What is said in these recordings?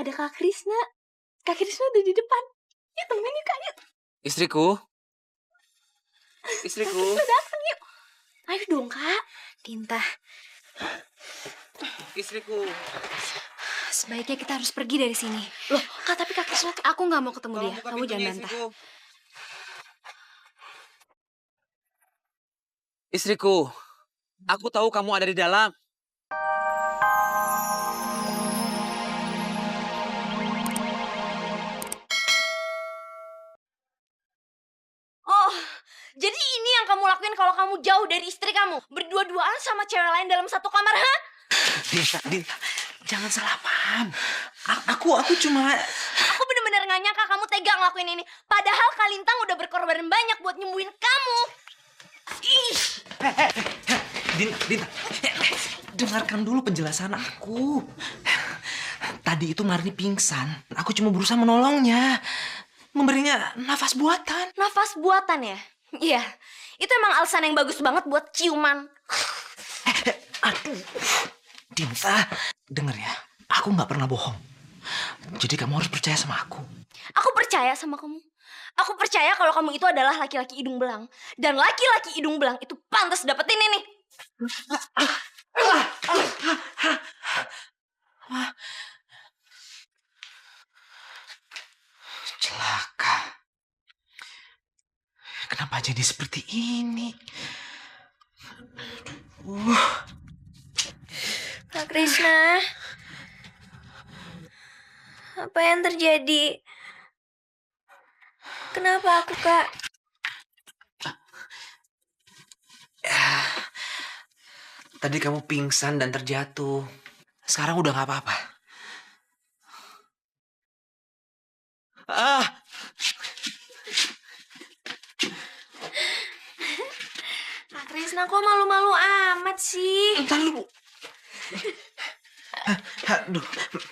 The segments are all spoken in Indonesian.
ada Kak Krisna. Kak Krisna ada di depan. Yuk temenin yuk Kak, yuk. Istriku. Kak Krisna datang yuk. Ayo dong Kak. Dinta, Istriku. sebaiknya kita harus pergi dari sini. Loh Kak, tapi Kak Krisna tuh. Aku nggak mau ketemu dia. buka Kamu pintunya, jangan bantah. Istriku, aku tahu kamu ada di dalam. Oh, jadi ini yang kamu lakuin kalau kamu jauh dari istri kamu? Berdua-duaan sama cewek lain dalam satu kamar, ha? Dinta, jangan salah paham. Aku cuma... Aku bener-bener gak nyangka kamu tega ngelakuin ini. Padahal Kalintang udah berkorban banyak buat nyembuhin kamu. Ih. Dinta, dengarkan dulu penjelasan aku. Tadi itu Marni pingsan. Aku cuma berusaha menolongnya. Memberinya nafas buatan. Nafas buatan ya? Iya, itu emang alasan yang bagus banget buat ciuman. Aduh, Dinta, denger ya. Aku nggak pernah bohong. Jadi kamu harus percaya sama aku. Aku percaya sama kamu. Aku percaya kalau kamu itu adalah laki-laki hidung belang. Dan laki-laki hidung belang itu pantas dapetin ini. Celaka. Kenapa jadi seperti ini? Kak Krisna, apa yang terjadi? Kenapa aku, Kak? Tadi kamu pingsan dan terjatuh. Sekarang udah nggak apa-apa. Kak Krisna kok malu-malu amat sih? Entar lu. Aduh,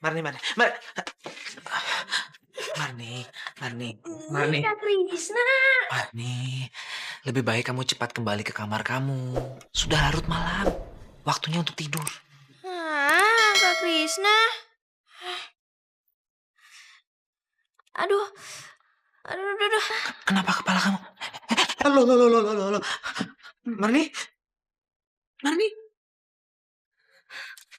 Marni. Kak Krisna. Marni, lebih baik kamu cepat kembali ke kamar kamu. Sudah larut malam. Waktunya untuk tidur. Kak Krisna. Aduh. Kenapa kepala kamu? Loh. Marni?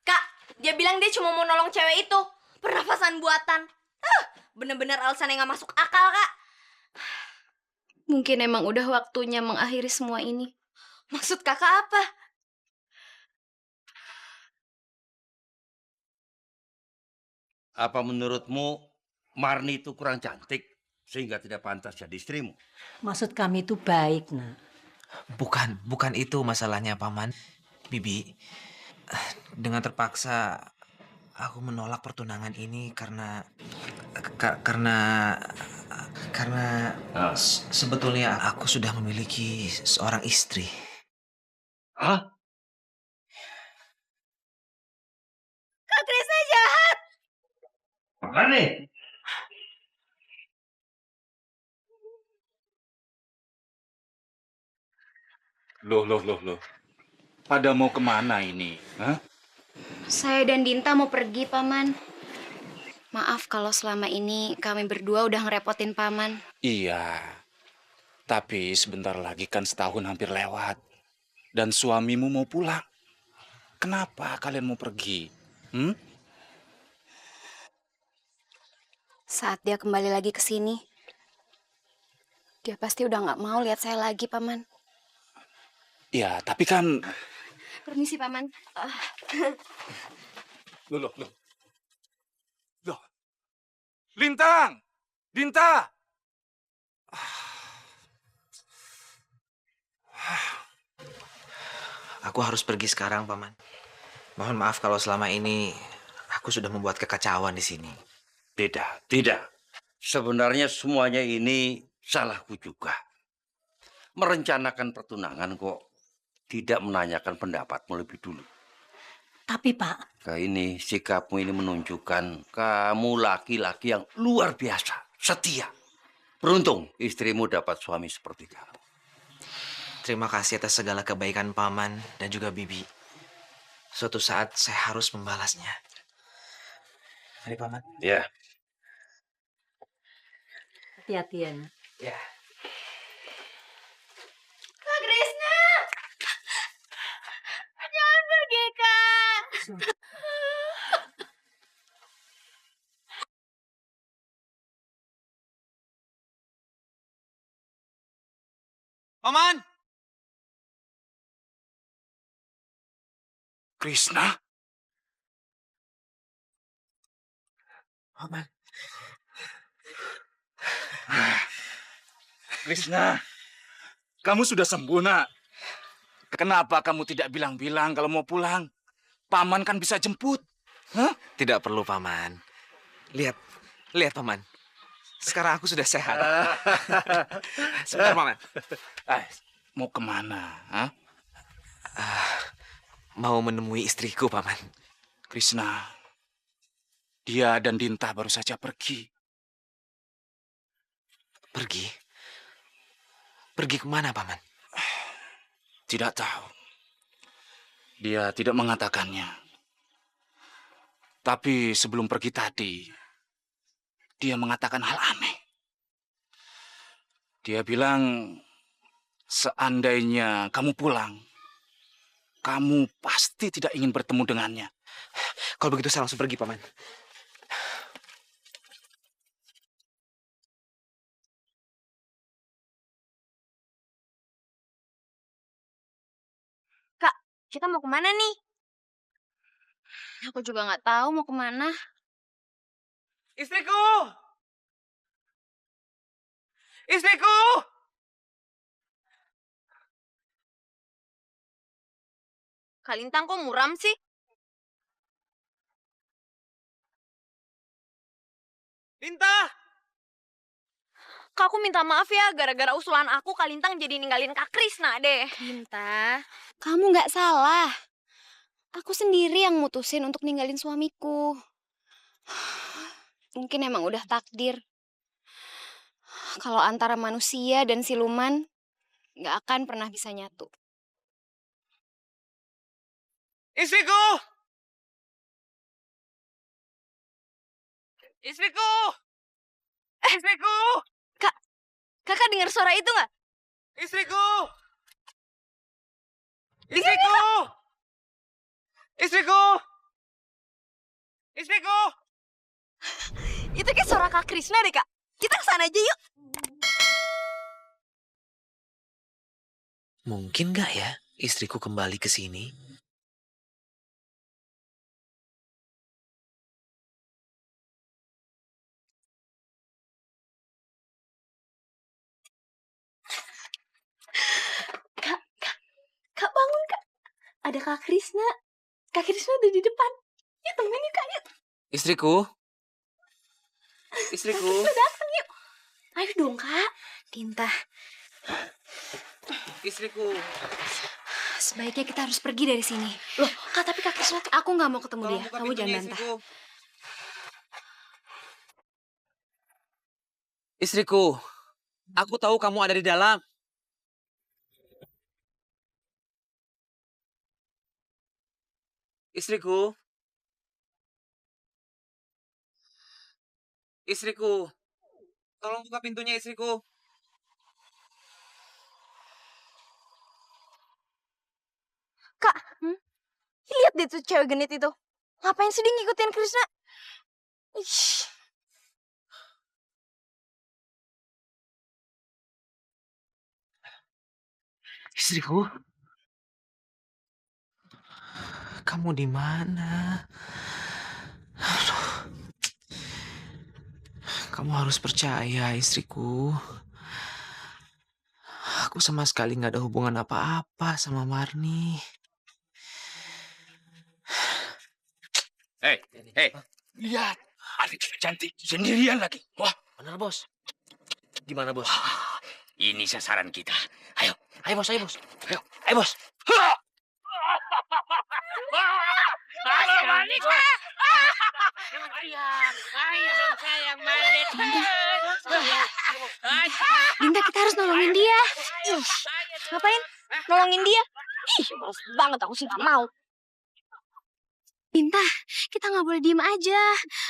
Kak, dia bilang dia cuma mau nolong cewek itu. Pernafasan buatan. Bener-bener alasan yang gak masuk akal, Kak. Mungkin emang udah waktunya mengakhiri semua ini. Maksud kakak apa? Apa menurutmu Marni itu kurang cantik sehingga tidak pantas jadi istrimu? Maksud kami itu baik, nak. Bukan itu masalahnya, Paman. Bibi, dengan terpaksa aku menolak pertunangan ini karena sebetulnya aku sudah memiliki seorang istri. Hah? Kak Krisna jahat. Marni? Loh. Pada mau kemana ini? Hah? Saya dan Dinta mau pergi, Paman. Maaf kalau selama ini kami berdua udah ngerepotin Paman. Iya, tapi sebentar lagi kan setahun hampir lewat. Dan suamimu mau pulang. Kenapa kalian mau pergi? Saat dia kembali lagi ke sini, dia pasti udah nggak mau lihat saya lagi, Paman. Ya, tapi kan... Permisi, Paman. Loh. Lintang! Dinta! Aku harus pergi sekarang, Paman. Mohon maaf kalau selama ini aku sudah membuat kekacauan di sini. Tidak. Sebenarnya semuanya ini salahku juga. Merencanakan pertunangan kok tidak menanyakan pendapatmu lebih dulu. Tapi Pak, Ini sikapmu ini menunjukkan kamu laki-laki yang luar biasa, setia. Beruntung istrimu dapat suami seperti kamu. Terima kasih atas segala kebaikan Paman dan juga Bibi. Suatu saat saya harus membalasnya. Mari Paman. Ya. Hati-hati ya, nak. Ya. Kak Krisna! Jangan pergi, Kak! Paman! Krishna? Paman. Krishna, kamu sudah sembuh, nak. Kenapa kamu tidak bilang-bilang kalau mau pulang? Paman kan bisa jemput. Hah? Tidak perlu, Paman. Lihat, lihat, Paman. Sekarang aku sudah sehat. Sebentar, Paman. Mau kemana? Hah? Mau menemui istriku, Paman. Krishna, dia dan Dinta baru saja pergi. Pergi? Pergi kemana, Paman? Tidak tahu. Dia tidak mengatakannya. Tapi sebelum pergi tadi, dia mengatakan hal aneh. Dia bilang, seandainya kamu pulang, kamu pasti tidak ingin bertemu dengannya. Kalau begitu saya langsung pergi, Paman. Kak, kita mau kemana nih? Aku juga nggak tahu mau kemana. Istriku! Istriku! Kak Lintang kok muram sih? Dinta! Kak, aku minta maaf ya, gara-gara usulan aku, Kak Lintang jadi ninggalin Kak Krisna deh. Dinta, kamu nggak salah. Aku sendiri yang mutusin untuk ninggalin suamiku. Mungkin emang udah takdir. Kalau antara manusia dan siluman, nggak akan pernah bisa nyatu. Istriku! Istriku! Istriku! Kakak dengar suara itu nggak? Istriku! Istriku! Istriku! Istriku! Itu kayak suara Kak Krisna deh, Kak. Kita kesana aja yuk. Mungkin nggak ya istriku kembali ke sini? Kak bangun, Kak. Ada Kak Krisna. Kak Krisna udah di depan. Yuk temenin yuk, Kak. Yuk. Istriku? Istriku? Datang yuk. Ayo dong, Kak. Dinta, Istriku? sebaiknya kita harus pergi dari sini. Loh, Kak, tapi Kak Krisna tuh... Aku nggak mau ketemu Tolong dia. buka Kamu jangan pintunya, bantah. istriku. Istriku, aku tahu kamu ada di dalam. Istriku. Istriku. Tolong buka pintunya, istriku. Kak, lihat deh tuh cewek genit itu. Ngapain sih dia ngikutin Krisna? Ish. Istriku? Kamu di mana? Aduh. Kamu harus percaya, istriku. Aku sama sekali nggak ada hubungan apa-apa sama Marni. Hei, lihat. Ada cewek cantik sendirian lagi. Wah, Benar, Bos. Gimana, Bos? ini sasaran kita. Ayo, Ayo, Bos, ayo, Bos. ayo. Ayo, Bos. Dinta, kita harus nolongin dia. Ngapain? Nolongin dia? Ih, males banget aku sih gak mau. Dinta, kita nggak boleh diem aja.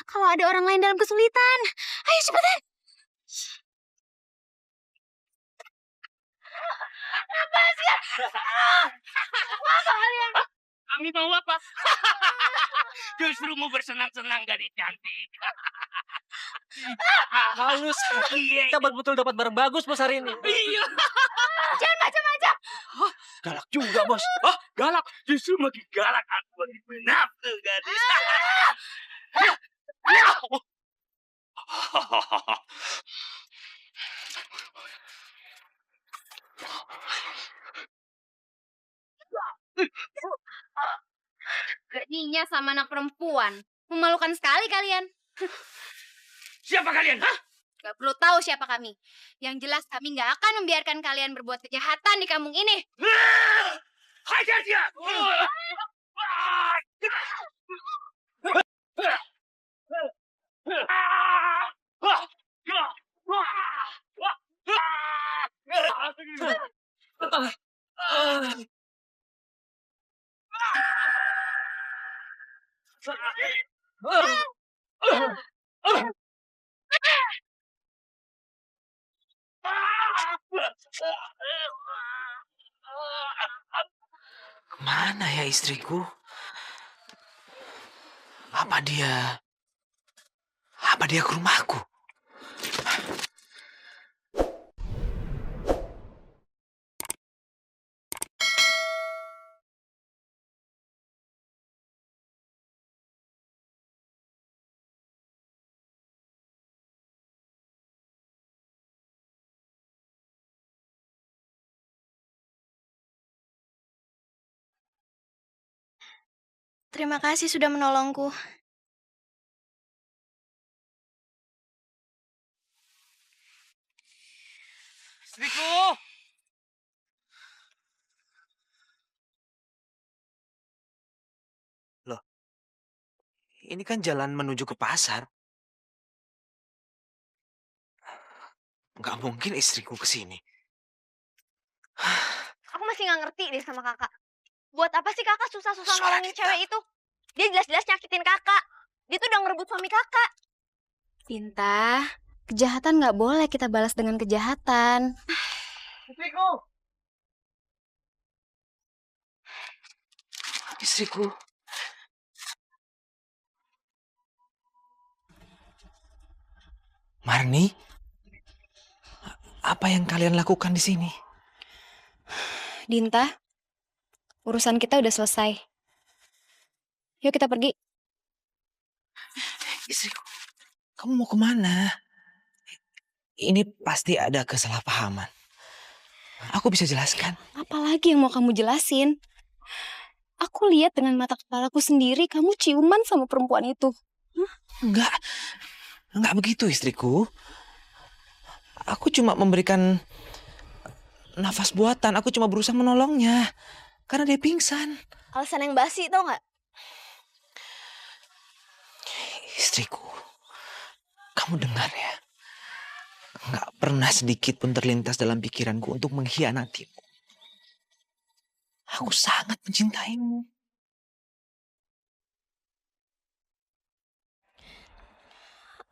Kalau ada orang lain dalam kesulitan. Ayo cepetan. Kami mau apa? Justru mau bersenang-senang gadis cantik. Halus. Kita betul dapat barang bagus bos hari ini. Iya. Jangan macam-macam. Galak juga bos. Oh, galak. Justru makin galak aku makin menafsu gadis. Beraninya sama anak perempuan. Memalukan sekali kalian. Siapa kalian? Hah? Gak perlu tahu siapa kami. Yang jelas kami gak akan membiarkan kalian berbuat kejahatan di kampung ini. Hajar dia! Kemana ya istriku? Apa dia... Apa dia ke rumahku? Terima kasih sudah menolongku. Istriku. Loh, ini kan jalan menuju ke pasar. Nggak mungkin istriku ke sini. Aku masih nggak ngerti deh sama kakak. Buat apa sih kakak susah-susah nolongin cewek itu? Dia jelas-jelas nyakitin kakak. Dia tuh udah ngerebut suami kakak. Dinta, kejahatan gak boleh kita balas dengan kejahatan. Istriku. Istriku. Marni, apa yang kalian lakukan di sini? Dinta, urusan kita udah selesai. Yuk kita pergi. Istriku, kamu mau kemana? Ini pasti ada kesalahpahaman. Aku bisa jelaskan. Apalagi yang mau kamu jelasin? Aku lihat dengan mata kepalaku sendiri kamu ciuman sama perempuan itu. Enggak begitu istriku. Aku cuma memberikan nafas buatan. Aku cuma berusaha menolongnya. Karena dia pingsan. Alasan yang basi tau nggak? Istriku, kamu dengar ya. Enggak pernah sedikit pun terlintas dalam pikiranku untuk mengkhianatimu. Aku sangat mencintaimu.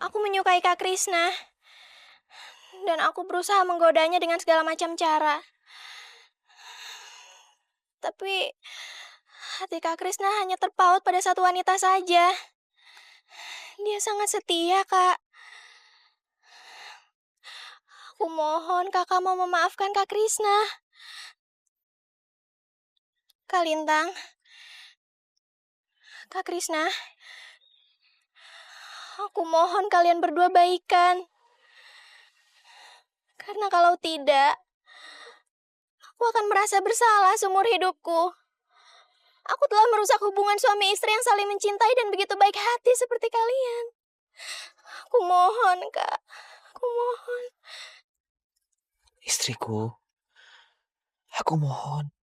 Aku menyukai Kak Krisna. Dan aku berusaha menggodanya dengan segala macam cara. Tapi hati Kak Krisna hanya terpaut pada satu wanita saja. Dia sangat setia, Kak. Aku mohon kakak mau memaafkan Kak Krisna. Kak Lintang. Kak Krisna. Aku mohon kalian berdua baikan. Karena kalau tidak, aku akan merasa bersalah seumur hidupku. Aku telah merusak hubungan suami istri yang saling mencintai dan begitu baik hati seperti kalian. Aku mohon, Kak. Aku mohon. Istriku, aku mohon.